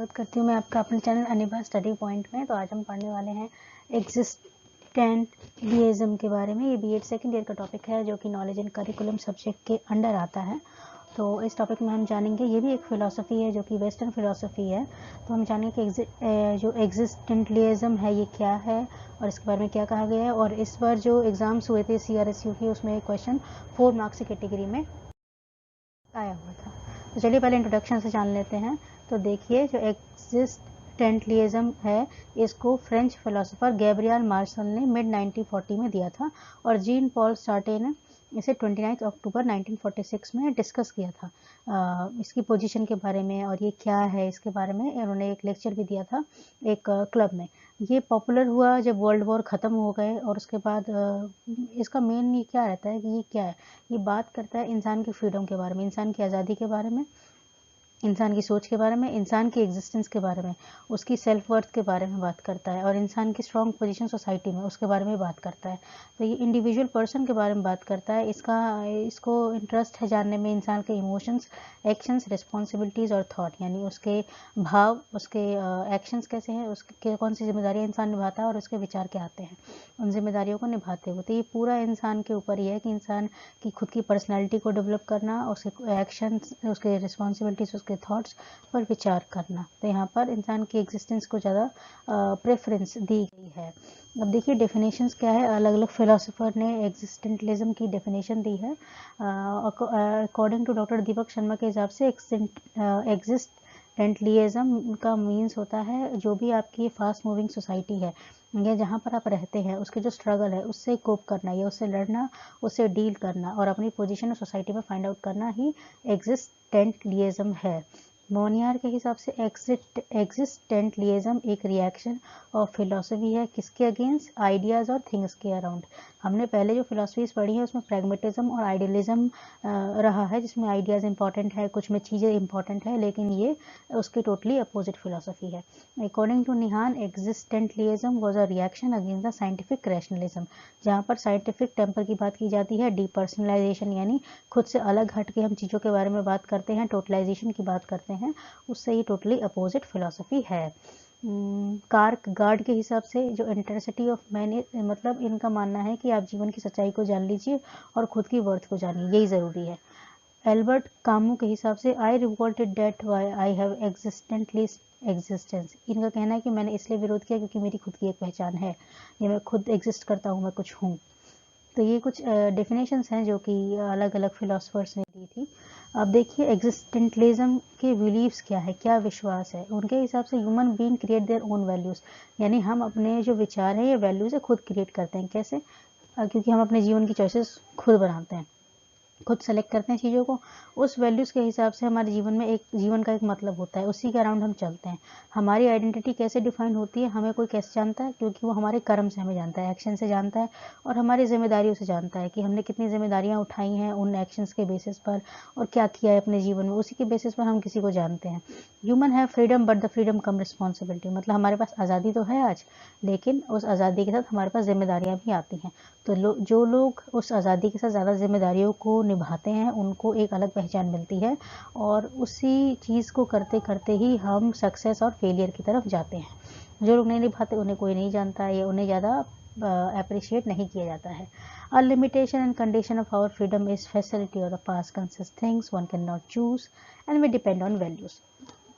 स्वागत करती हूँ मैं आपका अपने चैनल अनिभा स्टडी पॉइंट में। तो आज हम पढ़ने वाले हैं एक्जिस्टेंटलिज्म के बारे में। ये बीएड सेकंड ईयर का टॉपिक है जो कि नॉलेज एंड करिकुलम सब्जेक्ट के अंडर आता है। तो इस टॉपिक में हम जानेंगे, ये भी एक फ़िलॉसफी है जो कि वेस्टर्न फ़िलॉसफी है। तो हम जानेंगे कि जो एक्जिस्टेंटलिज्म है ये क्या है और इसके बारे में क्या कहा गया है। और इस बार जो एग्ज़ाम्स हुए थे CRSU के, उसमें क्वेश्चन 4 मार्क्स की कैटेगरी में आया हुआ था। तो चलिए पहले इंट्रोडक्शन से जान लेते हैं। तो देखिए, जो एक्जिस्टेंटलिज्म है इसको फ्रेंच फिलोसोफर गैब्रियल मार्सल ने मिड 1940 में दिया था और जीन पॉल सार्टे ने इसे 29 अक्टूबर 1946 में डिस्कस किया था। इसकी पोजीशन के बारे में और ये क्या है इसके बारे में इन्होंने एक लेक्चर भी दिया था एक क्लब में। ये पॉपुलर हुआ जब वर्ल्ड वॉर ख़त्म हो गए और उसके बाद इसका मेन ये क्या रहता है कि ये क्या है, ये बात करता है इंसान के फ्रीडम के बारे में, इंसान की आज़ादी के बारे में, इंसान की सोच के बारे में, इंसान की एग्जिस्टेंस के बारे में, उसकी सेल्फ वर्थ के बारे में बात करता है और इंसान की स्ट्रॉन्ग पोजीशन सोसाइटी में उसके बारे में बात करता है। तो ये इंडिविजुअल पर्सन के बारे में बात करता है। इसको इंटरेस्ट है जानने में इंसान के इमोशंस, एक्शंस, रिस्पॉन्सिबिलिटीज़ और थॉट, यानी उसके भाव, उसके एक्शंस कैसे हैं, उसके कौन सी जिम्मेदारियाँ इंसान निभाता है और उसके विचार क्या आते हैं उन जिम्मेदारियों को निभाते हुए। तो ये पूरा इंसान के ऊपर ही है कि इंसान की खुद की पर्सनैलिटी को डेवलप करना, उसके एक्शंस, उसके रिस्पॉन्सिबिलिटीज़, उसके थॉट्स पर विचार करना। तो यहाँ पर इंसान की एग्जिस्टेंस को ज़्यादा प्रेफरेंस दी गई है। अब देखिए डेफिनेशंस क्या है, अलग अलग फिलोसोफर ने एग्जिस्टेंटलिज्म की डेफिनेशन दी है। According to doctor Deepak Sharma के हिसाब से एक्जिस्टेंटलिज्म का मीन्स होता है जो भी आपकी फास्ट मूविंग सोसाइटी है या जहाँ पर आप रहते हैं उसके जो स्ट्रगल है उससे कोप करना या उससे लड़ना, उससे डील करना और अपनी पोजीशन सोसाइटी में फाइंड आउट करना ही एक्जिस्टेंटलिज्म है। मोनियर के हिसाब से एक्जिस्टेंटलिज्म एक रिएक्शन और फिलोसफी है किसके अगेंस्ट, आइडियाज़ और थिंग्स के अराउंड। हमने पहले जो फिलोसफीज पढ़ी है उसमें प्रैग्मेटिज्म और आइडियलिज्म रहा है, जिसमें आइडियाज़ इंपॉर्टेंट है, कुछ में चीज़ें इंपॉर्टेंट है, लेकिन ये उसके टोटली अपोजिट फिलोसफी है। अकॉर्डिंग टू निहान, existentialism was a reaction against the scientific rationalism, जहाँ पर साइंटिफिक टेम्पर की बात की जाती है, डीपर्सनलाइजेशन यानी खुद से अलग हट के हम चीज़ों के बारे में बात करते हैं, टोटलाइजेशन की बात करते हैं, उससे ही टोटली अपोजिट फिलोसफी है। कार्क गार्ड के हिसाब से जो इंटरसिटी ऑफ मैन, मतलब इनका मानना है कि आप जीवन की सच्चाई को जान लीजिए और खुद की वर्थ को जानिए, यही ज़रूरी है। एल्बर्ट कामू के हिसाब से I revolted that why I have existentialist existence, इनका कहना है कि मैंने इसलिए विरोध किया क्योंकि मेरी खुद की एक पहचान है, ये मैं खुद एग्जिस्ट करता हूँ, मैं कुछ हूँ। तो ये कुछ डेफिनेशंस हैं जो कि अलग अलग फिलोसफर्स ने दी थी। अब देखिए एक्जिस्टेंटलिज्म के बिलीव्स क्या है, क्या विश्वास है। उनके हिसाब से human being create their own values, यानी हम अपने जो विचार हैं ये वैल्यूज़ है खुद क्रिएट करते हैं। कैसे? क्योंकि हम अपने जीवन की चॉइसेस खुद बनाते हैं, खुद सेलेक्ट करते हैं चीज़ों को। उस वैल्यूज़ के हिसाब से हमारे जीवन का एक मतलब होता है, उसी के अराउंड हम चलते हैं। हमारी आइडेंटिटी कैसे डिफाइन होती है, हमें कोई कैसे जानता है, क्योंकि वो हमारे कर्म से हमें जानता है, एक्शन से जानता है और हमारी जिम्मेदारियों से जानता है कि हमने कितनी जिम्मेदारियाँ उठाई हैं उन एक्शंस के बेसिस पर और क्या किया है अपने जीवन में, उसी के बेसिस पर हम किसी को जानते हैं। ह्यूमन है freedom but the freedom come responsibility, मतलब हमारे पास आज़ादी तो है आज, लेकिन उस आज़ादी के साथ हमारे पास जिम्मेदारियाँ भी आती हैं। तो जो लोग उस आज़ादी के साथ ज़्यादा जिम्मेदारियों को निभाते हैं उनको एक अलग पहचान मिलती है और उसी चीज़ को करते करते ही हम सक्सेस और फेलियर की तरफ जाते हैं। जो लोग नहीं निभाते उन्हें कोई नहीं जानता है या उन्हें ज़्यादा अप्रिशिएट नहीं किया जाता है। A limitation and condition of our freedom is facility और the past consist things one can not choose and we depend on values.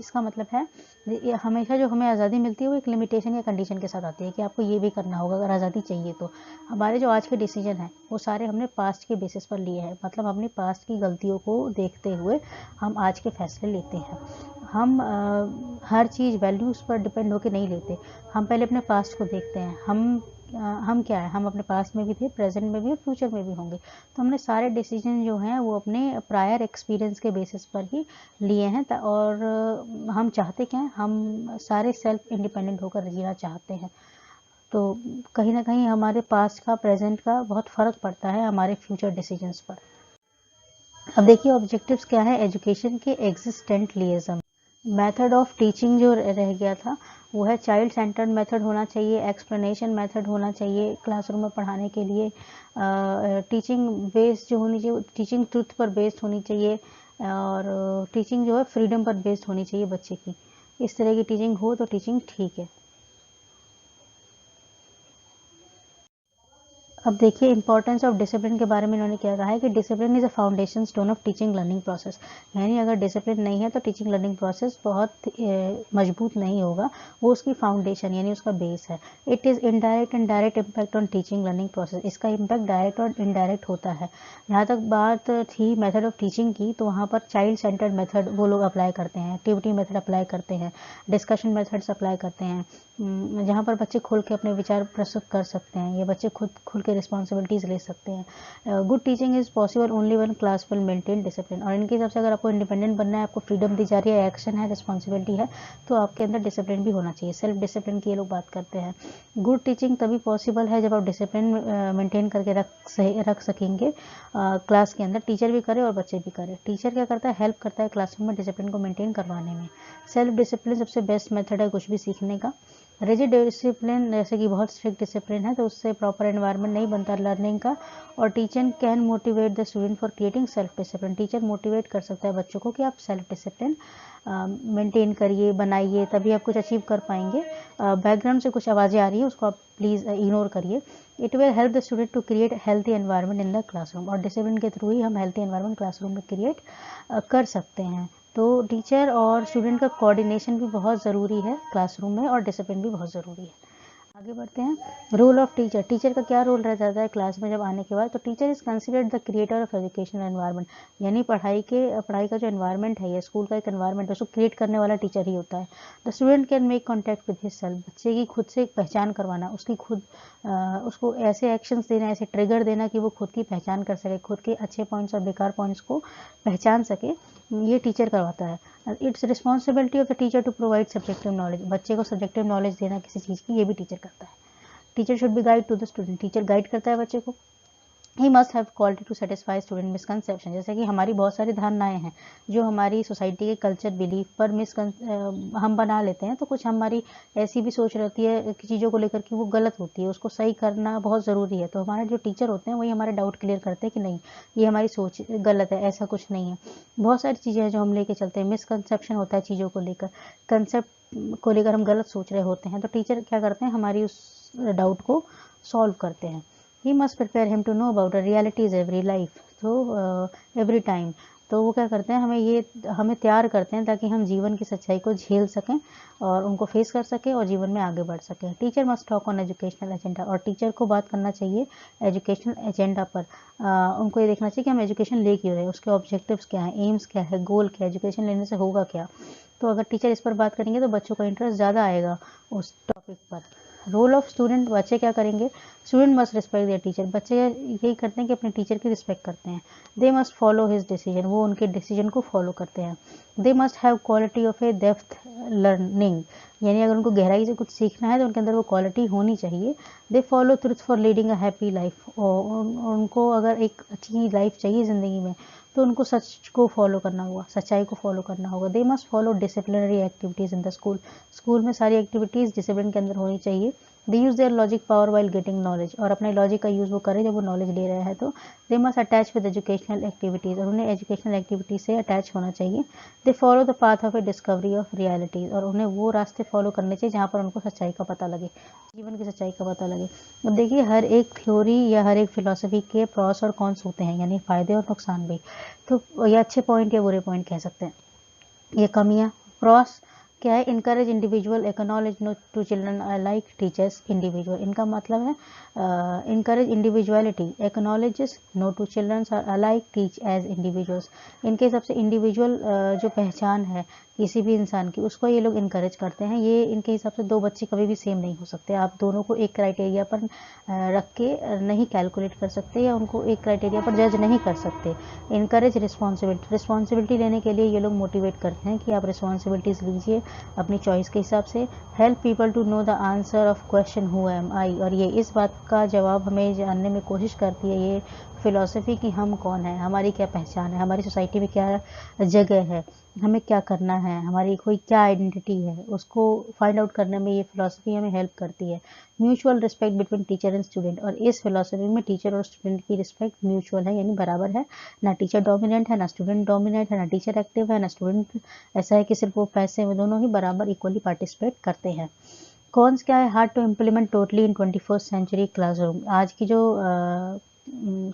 इसका मतलब है हमेशा जो हमें आज़ादी मिलती है वो एक लिमिटेशन या कंडीशन के साथ आती है कि आपको ये भी करना होगा अगर आज़ादी चाहिए तो। हमारे जो आज के डिसीजन हैं वो सारे हमने पास्ट के बेसिस पर लिए हैं, मतलब अपनी पास्ट की गलतियों को देखते हुए हम आज के फैसले लेते हैं। हम हर चीज़ वैल्यूज़ पर डिपेंड होकर नहीं लेते, हम पहले अपने पास्ट को देखते हैं। हम क्या है, हम अपने पास्ट में भी थे, प्रेजेंट में भी और फ्यूचर में भी होंगे। तो हमने सारे डिसीजन जो हैं वो अपने प्रायर एक्सपीरियंस के बेसिस पर ही लिए हैं और हम चाहते क्या हैं, हम सारे सेल्फ इंडिपेंडेंट होकर जीना चाहते हैं। तो कहीं ना कहीं हमारे पास्ट का, प्रेजेंट का बहुत फ़र्क पड़ता है हमारे फ्यूचर डिसीजंस पर। अब देखिए ऑब्जेक्टिव्स क्या है एजुकेशन के एक्जिस्टेंटलिज्म। मेथड ऑफ टीचिंग जो रह गया था वो है चाइल्ड सेंटर्ड मेथड होना चाहिए, एक्सप्लेनेशन मेथड होना चाहिए क्लासरूम में पढ़ाने के लिए, टीचिंग बेस्ड जो होनी चाहिए, टीचिंग ट्रुथ पर बेस्ड होनी चाहिए और टीचिंग जो है फ्रीडम पर बेस्ड होनी चाहिए बच्चे की। इस तरह की टीचिंग हो तो टीचिंग ठीक है। अब देखिए इंपॉर्टेंस ऑफ डिसिप्लिन के बारे में इन्होंने क्या कहा है कि discipline is a foundation stone of teaching learning process, यानी अगर डिसिप्लिन नहीं है तो टीचिंग लर्निंग प्रोसेस बहुत मजबूत नहीं होगा, वो उसकी फाउंडेशन यानी उसका बेस है। It is indirect and direct impact on teaching learning process, इसका इम्पैक्ट डायरेक्ट और इनडायरेक्ट होता है। जहाँ तक बात थी मेथड ऑफ टीचिंग की, तो वहाँ पर चाइल्ड सेंटर्ड मेथड वो लोग अप्लाई करते हैं, एक्टिविटी मेथड अप्लाई करते हैं, डिस्कशन मेथड्स अप्लाई करते हैं, जहाँ पर बच्चे खुल के अपने विचार प्रस्तुत कर सकते हैं, या बच्चे खुद खुल के रिस्पॉन्सिबिलिटीज़ ले सकते हैं। Good teaching is possible only one class will maintain discipline, और इनके हिसाब से अगर आपको इंडिपेंडेंट बनना है, आपको फ्रीडम दी जा रही है, एक्शन है, रिस्पॉन्सिबिलिटी है, तो आपके अंदर डिसिप्लिन भी होना चाहिए। सेल्फ डिसिप्लिन की ये लोग बात करते हैं। गुड टीचिंग तभी पॉसिबल है जब आप डिसिप्लिन मेंटेन करके रख सकेंगे क्लास के अंदर, टीचर भी करे और बच्चे भी करे। टीचर क्या करता है, हेल्प करता है क्लासरूम में डिसिप्लिन को मेंटेन करवाने में। सेल्फ डिसिप्लिन सबसे बेस्ट मेथड है कुछ भी सीखने का। रिजिड डिसिप्लिन जैसे कि बहुत स्ट्रिक्ट डिसिप्लिन है तो उससे प्रॉपर एनवायरनमेंट नहीं बनता लर्निंग का। और teacher can motivate the student for creating self discipline, teacher motivate कर सकता है बच्चों को कि आप सेल्फ डिसिप्लिन मेंटेन करिए, बनाइए, तभी आप कुछ अचीव कर पाएंगे। बैकग्राउंड से कुछ आवाज़ें आ रही है, उसको आप प्लीज़ इग्नोर करिए। It will help the student to create healthy environment in the classroom, और डिसिप्लिन के थ्रू ही हम हेल्थी एनवायरनमेंट क्लासरूम में क्रिएट कर सकते हैं। तो टीचर और स्टूडेंट का कोऑर्डिनेशन भी बहुत ज़रूरी है क्लासरूम में, और डिसिप्लिन भी बहुत ज़रूरी है। आगे बढ़ते हैं। रोल ऑफ टीचर, टीचर का क्या रोल रह जाता है क्लास में जब आने के बाद, तो teacher is considered the creator of educational environment, यानी पढ़ाई का जो एनवायरनमेंट है या स्कूल का एक एनवायरनमेंट है, उसको क्रिएट करने वाला टीचर ही होता है। The student can make contact with his self, बच्चे की खुद से पहचान करवाना, उसकी खुद उसको ऐसे एक्शंस देना, ऐसे ट्रिगर देना कि वो खुद की पहचान कर सके, खुद के अच्छे पॉइंट्स और बेकार पॉइंट्स को पहचान सके, ये टीचर करवाता है। It's responsibility of the teacher to provide subjective knowledge, बच्चे को सब्जेक्टिव नॉलेज देना किसी चीज़ की, ये भी टीचर करता है। Teacher should be guide to the student, teacher guide करता है बच्चे को। He must have quality to satisfy student misconception, जैसे कि हमारी बहुत सारी धारणाएं हैं जो हमारी सोसाइटी के कल्चर बिलीफ पर हम बना लेते हैं, तो कुछ हमारी ऐसी भी सोच रहती है कि चीज़ों को लेकर कि वो गलत होती है, उसको सही करना बहुत ज़रूरी है। तो हमारे जो टीचर होते हैं वही हमारे डाउट क्लियर करते हैं कि नहीं, ये हमारी सोच गलत है, ऐसा कुछ नहीं है। बहुत सारी चीज़ें हैं जो हम लेके चलते हैं, मिसकंसेप्शन होता है चीज़ों को लेकर, कंसेप्ट को लेकर हम गलत सोच रहे होते हैं, तो टीचर क्या करते हैं, हमारी उस डाउट को सॉल्व करते हैं। He must prepare him to know about the realities every life, so every time, तो वो क्या करते हैं, हमें तैयार करते हैं ताकि हम जीवन की सच्चाई को झेल सकें और उनको फेस कर सकें और जीवन में आगे बढ़ सकें। Teacher must talk on educational agenda, और टीचर को बात करना चाहिए एजुकेशनल एजेंडा पर। उनको ये देखना चाहिए कि हम एजुकेशन ले क्यों रहे हैं, उसके ऑब्जेक्टिव्स क्या हैं, एम्स क्या है, गोल क्या है, एजुकेशन लेने से होगा क्या। तो अगर टीचर इस पर बात करेंगे तो बच्चों का इंटरेस्ट ज़्यादा आएगा उस टॉपिक पर। रोल ऑफ स्टूडेंट, बच्चे क्या करेंगे, student must respect there teacher, बच्चे यही करते हैं कि अपने टीचर की रिस्पेक्ट करते हैं। दे मस्ट फॉलो हिज डिसीजन, वो उनके डिसीजन को फॉलो करते हैं। They must have quality of A depth learning, यानी अगर उनको गहराई से कुछ सीखना है तो उनके अंदर वो क्वालिटी होनी चाहिए। They follow truth for leading a happy life, और उनको अगर एक अच्छी लाइफ चाहिए ज़िंदगी में तो उनको सच को फॉलो करना होगा, सच्चाई को फॉलो करना होगा। They must follow disciplinary activities in the school, school में सारी एक्टिविटीज़ डिसिप्लिन के अंदर होनी चाहिए। They use their logic power while getting knowledge, और अपने लॉजिक का यूज़ वो करें जब वो नॉलेज ले रहे हैं। तो they must attach with educational activities, और उन्हें एजुकेशनल एक्टिविटीज से अटैच होना चाहिए। They follow the path of A discovery of realities, और उन्हें वो रास्ते फॉलो करने चाहिए जहाँ पर उनको सच्चाई का पता लगे, जीवन की सच्चाई का पता लगे। अब देखिए हर एक थ्योरी या हर एक फिलॉसफी के प्रॉस और कॉन्स होते हैं, यानी फ़ायदे और नुकसान भी। तो ये अच्छे पॉइंट या बुरे पॉइंट कह सकते हैं। ये कमियाँ, प्रॉस क्या है, encourage individual acknowledge no two children like teachers individual, इनका मतलब है encourage individuality, acknowledges no two children are alike teach as individuals. इनके हिसाब से इंडिविजुअल जो पहचान है किसी भी इंसान की, उसको ये लोग इनकरेज करते हैं। ये इनके हिसाब से दो बच्चे कभी भी सेम नहीं हो सकते, आप दोनों को एक क्राइटेरिया पर रख के नहीं कैलकुलेट कर सकते या उनको एक क्राइटेरिया पर जज नहीं कर सकते। इनकरेज रिस्पॉन्सिबिलिटी, रिस्पॉन्सिबिलिटी लेने के लिए ये लोग मोटिवेट करते हैं कि आप रिस्पॉन्सिबिलिटीज़ लीजिए अपनी चॉइस के हिसाब से। Help people to know the answer of question who am I, और ये इस बात का जवाब हमें जानने में कोशिश करती है ये फिलॉसफी कि हम कौन है, हमारी क्या पहचान है, हमारी सोसाइटी में क्या जगह है, हमें क्या करना है, हमारी कोई क्या आइडेंटिटी है, उसको फाइंड आउट करने में ये फिलॉसफी हमें हेल्प करती है। Mutual respect between teacher and student, और इस फिलॉसफी में टीचर और स्टूडेंट की रिस्पेक्ट म्यूचुअल है, यानी बराबर है। ना टीचर डोमिनेंट है, ना स्टूडेंट डोमिनेंट है, ना टीचर एक्टिव है, ना स्टूडेंट ऐसा है कि सिर्फ वो पैसे में, दोनों ही बराबर इक्वली पार्टिसिपेट करते हैं। कॉन्स क्या है? Hard to implement totally in 21st century classroom. आज की जो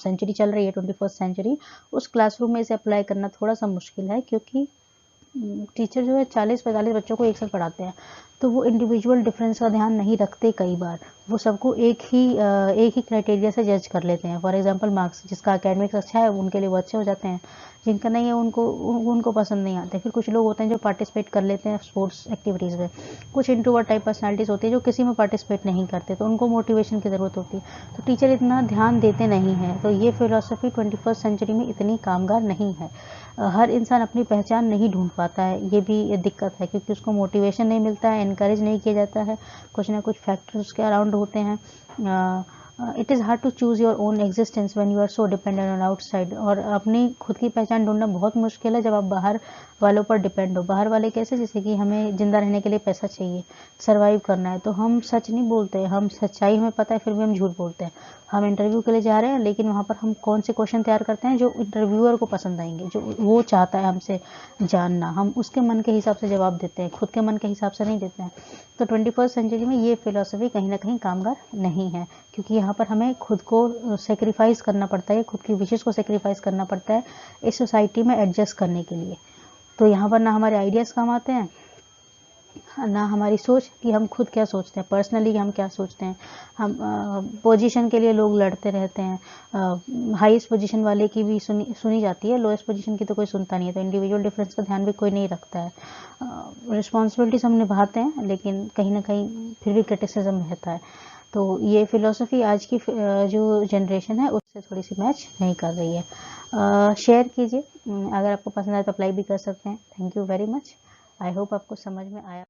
सेंचुरी चल रही है, 21st सेंचुरी, उस क्लासरूम में इसे अप्लाई करना थोड़ा सा मुश्किल है, क्योंकि टीचर जो है 40-45 बच्चों को एक साथ पढ़ाते हैं, तो वो इंडिविजुअल डिफरेंस का ध्यान नहीं रखते। कई बार वो सबको एक ही क्राइटेरिया से जज कर लेते हैं। फॉर एग्जांपल मार्क्स, जिसका एकेडमिक्स अच्छा है उनके लिए वो अच्छे हो जाते हैं, जिनका नहीं है उनको पसंद नहीं आते। फिर कुछ लोग होते हैं जो पार्टिसिपेट कर लेते हैं स्पोर्ट्स एक्टिविटीज़ में। कुछ इंट्रोवर्ट टाइप पर्सनैलिटीज़ होती है जो किसी में पार्टिसिपेट नहीं करते, तो उनको मोटिवेशन की ज़रूरत होती है, तो टीचर इतना ध्यान देते नहीं हैं। तो ये फिलॉसफी 21st सेंचुरी में इतनी कामगार नहीं है। हर इंसान अपनी पहचान नहीं ढूंढ पाता है, ये भी दिक्कत है, क्योंकि उसको मोटिवेशन नहीं मिलता है, इनकरेज नहीं किया जाता है, कुछ ना कुछ फैक्टर्स उसके अराउंड होते हैं। It is hard to choose your own existence when you are so dependent on outside. और अपनी खुद की पहचान ढूंढना बहुत मुश्किल है जब आप बाहर वालों पर डिपेंड हो। बाहर वाले कैसे? जैसे कि हमें ज़िंदा रहने के लिए पैसा चाहिए, सर्वाइव करना है, तो हम सच नहीं बोलते, हम सच्चाई हमें पता है फिर भी हम झूठ बोलते हैं। हम इंटरव्यू के लिए जा रहे हैं, लेकिन वहाँ पर हम कौन से क्वेश्चन तैयार करते हैं जो इंटरव्यूअर को पसंद आएंगे, जो वो चाहता है हमसे जानना, हम उसके मन के हिसाब से जवाब देते हैं, खुद के मन के हिसाब से नहीं देते हैं। तो 21st सेंचुरी में ये फिलॉसफी कहीं ना कहीं कामगार नहीं है, क्योंकि यहाँ पर हमें खुद को सेक्रीफाइस करना पड़ता है, खुद की विशेष को सेक्रीफाइस करना पड़ता है इस सोसाइटी में एडजस्ट करने के लिए। तो यहाँ पर ना हमारे आइडियाज़ काम आते हैं, ना हमारी सोच कि हम खुद क्या सोचते हैं, पर्सनली हम क्या सोचते हैं। हम पोजीशन के लिए लोग लड़ते रहते हैं, हाईएस्ट पोजीशन वाले की भी सुनी जाती है, लोएस्ट पोजीशन की तो कोई सुनता नहीं है। तो इंडिविजुअल डिफरेंस का ध्यान भी कोई नहीं रखता है। रिस्पॉन्सिबिलिटीज हम निभाते हैं, लेकिन कहीं ना कहीं फिर भी क्रिटिसिज्म रहता है। तो ये फिलॉसफी आज की जो जनरेशन है उससे थोड़ी सी मैच नहीं कर रही है। शेयर कीजिए, अगर आपको पसंद आए तो अप्लाई भी कर सकते हैं। Thank you very much. I hope आपको समझ में आया।